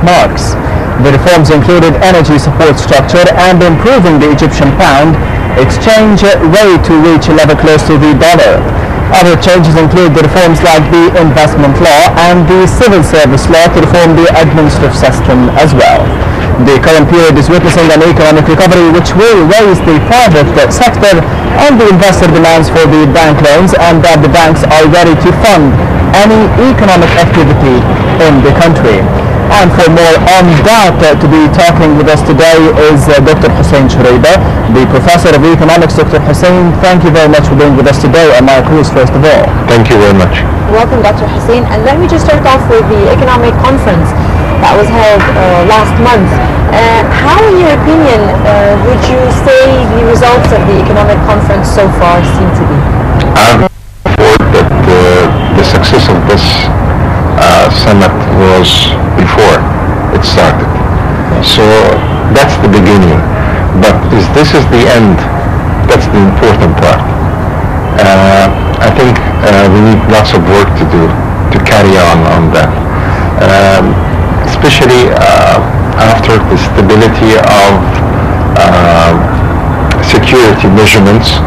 benchmarks. The reforms included energy support structure and improving the Egyptian pound exchange rate to reach a level close to the dollar. Other changes include the reforms like the investment law and the civil service law to reform the administrative system as well. The current period is witnessing an economic recovery which will raise the private sector and the investor demands for the bank loans, and that the banks are ready to fund any economic activity in the country. And for more on that, to be talking with us today is Dr. Hussein Shuraiba, the Professor of Economics. Dr. Hussein, thank you very much for being with us today on Nile Cruise, first of all. Thank you very much. Welcome, Dr. Hussein. And let me just start off with the economic conference that was held last month. How, in your opinion, would you say the results of the economic conference so far seem to be? I thought that the success of this summit was before it started. So that's the beginning. But this is the end. That's the important part. I think we need lots of work to do to carry on that. Especially after the stability of security measurements,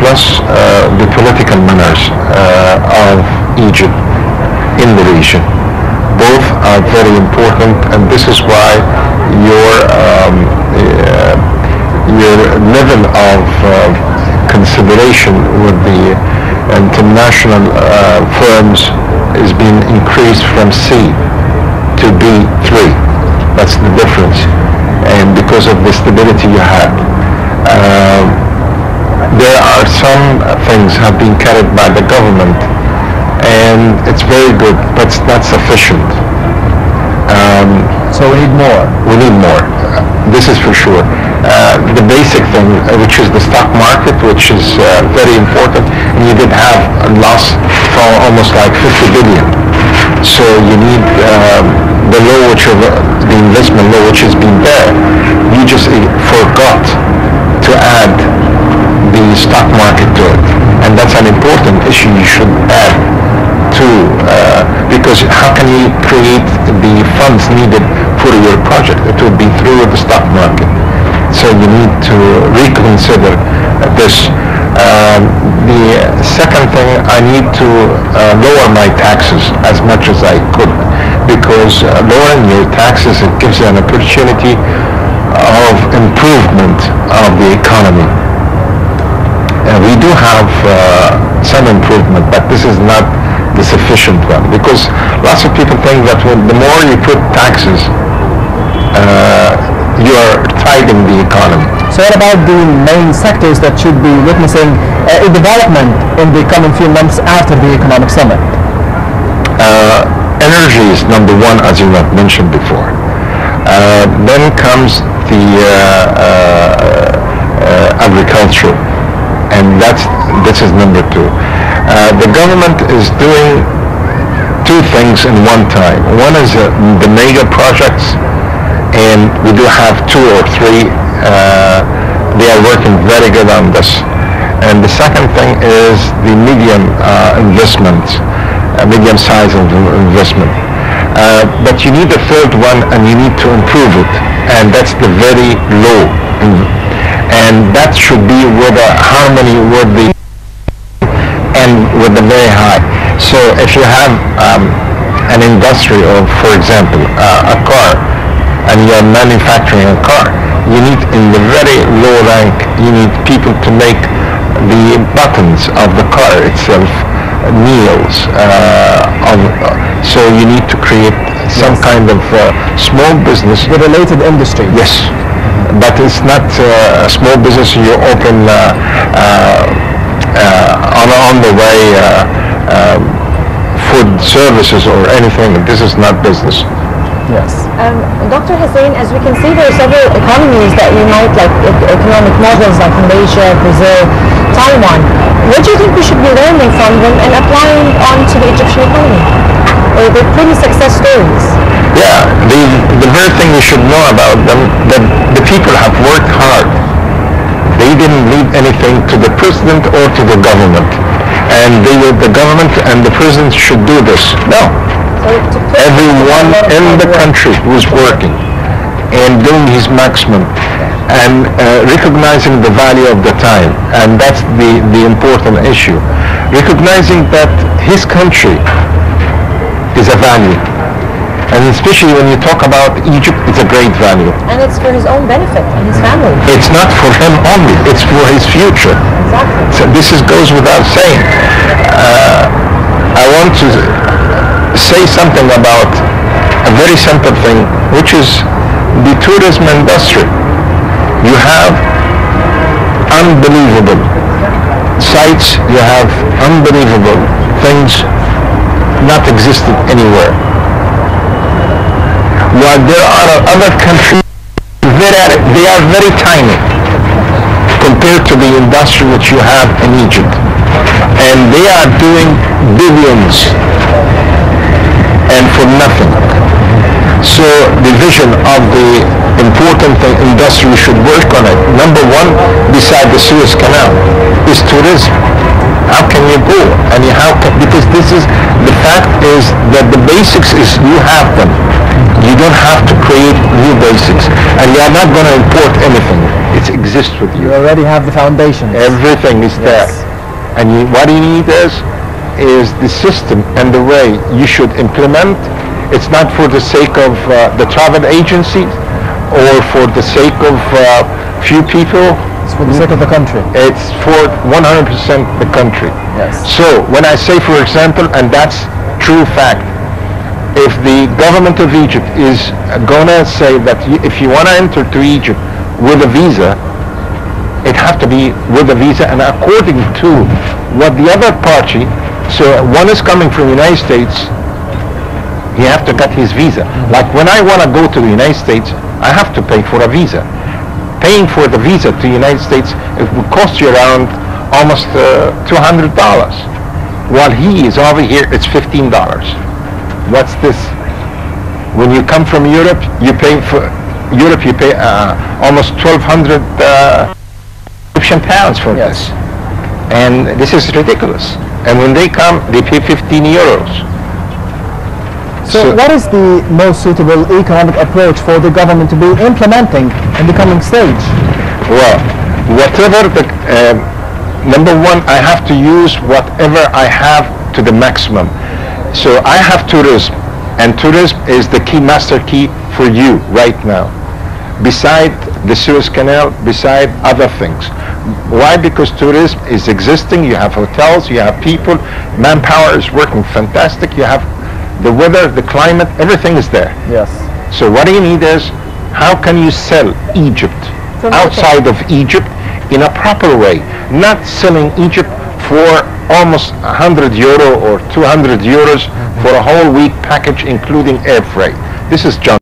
plus the political manners of Egypt in the region. Both are very important, and this is why your level of consideration with the international firms is being increased from C to B3. That's the difference, and because of the stability you have. There are some things have been carried by the government, and it's very good, but it's not sufficient. So we need more. We need more. This is for sure. The basic thing, which is the stock market, which is very important, and you did have a loss for almost like 50 billion. So you need the law, which is the investment law, which has been there. You just forgot to add the stock market to it, and that's an important issue you should add to, because how can you create the funds needed for your project? It would be through the stock market. So you need to reconsider this. The second thing, I need to lower my taxes as much as I could, because lowering your taxes, it gives you an opportunity of improvement of the economy. We do have some improvement, but this is not the sufficient one, because lots of people think that the more you put taxes, you are tightening the economy. So what about the main sectors that should be witnessing a development in the coming few months after the economic summit? Energy is number one, as you have mentioned before. Then comes the agriculture, and this is number two. The government is doing two things in one time. One is the mega projects, and we do have two or three. They are working very good on this. And the second thing is the medium investment, medium size of investment. But you need a third one, and you need to improve it, and that's the very low. And that should be with a harmony with the and with the very high. So if you have an industry of, for example, a car, and you're manufacturing a car, you need in the very low rank, you need people to make the buttons of the car itself, nails. So you need to create some kind of small business. The related industry. Yes. But it's not a small business you open on the way food services or anything. This is not business. Yes. Dr. Hussein, as we can see, there are several economies that unite, like economic models like Malaysia, Brazil, Taiwan. What do you think we should be learning from them and applying onto the Egyptian economy? They're pretty success stories. Yeah, the very thing you should know about them, that the people have worked hard. They didn't leave anything to the president or to the government. And the government and the president should do this. No. So Everyone in the country was working and doing his maximum and recognizing the value of the time, and that's the important issue. Recognizing that his country is a value, and especially when you talk about Egypt, it's a great value. And it's for his own benefit and his family. It's not for him only, it's for his future. Exactly. So this goes without saying. I want to say something about a very simple thing, which is the tourism industry. You have unbelievable sites, you have unbelievable things not existing anywhere. While there are other countries, they are very tiny compared to the industry which you have in Egypt. And they are doing billions and for nothing. So the vision of the important industry, we should work on it. Number one, beside the Suez Canal, is tourism. How can you go? And because this is, the fact is that the basics is you have them. You don't have to create new basics. And you are not going to import anything. It exists with you. You already have the foundation. Everything is there. And what you need is the system and the way you should implement. It's not for the sake of the travel agencies or for the sake of few people. It's for the sake of the country. It's for 100% the country. Yes. So when I say, for example, and that's true fact, if the government of Egypt is gonna say that if you want to enter to Egypt with a visa, it has to be with a visa and according to what the other party, so one is coming from the United States, he have to get his visa. Like when I want to go to the United States, I have to pay for a visa. Paying for the visa to the United States, it will cost you around almost $200. While he is over here, it's $15. What's this? When you come from Europe, you pay for Europe. You pay almost 1,200 Egyptian pounds for this, and this is ridiculous. And when they come, they pay 15 euros. So what is the most suitable economic approach for the government to be implementing in the coming stage? Well, whatever the number one, I have to use whatever I have to the maximum. So I have tourism, and tourism is the key, master key for you right now. Beside the Suez Canal, beside other things. Why? Because tourism is existing, you have hotels, you have people, manpower is working fantastic, you have the weather, the climate, everything is there. Yes. So what you need is, how can you sell Egypt outside of Egypt in a proper way? Not selling Egypt for almost 100 euro or 200 euros for a whole week package including air freight. This is junk.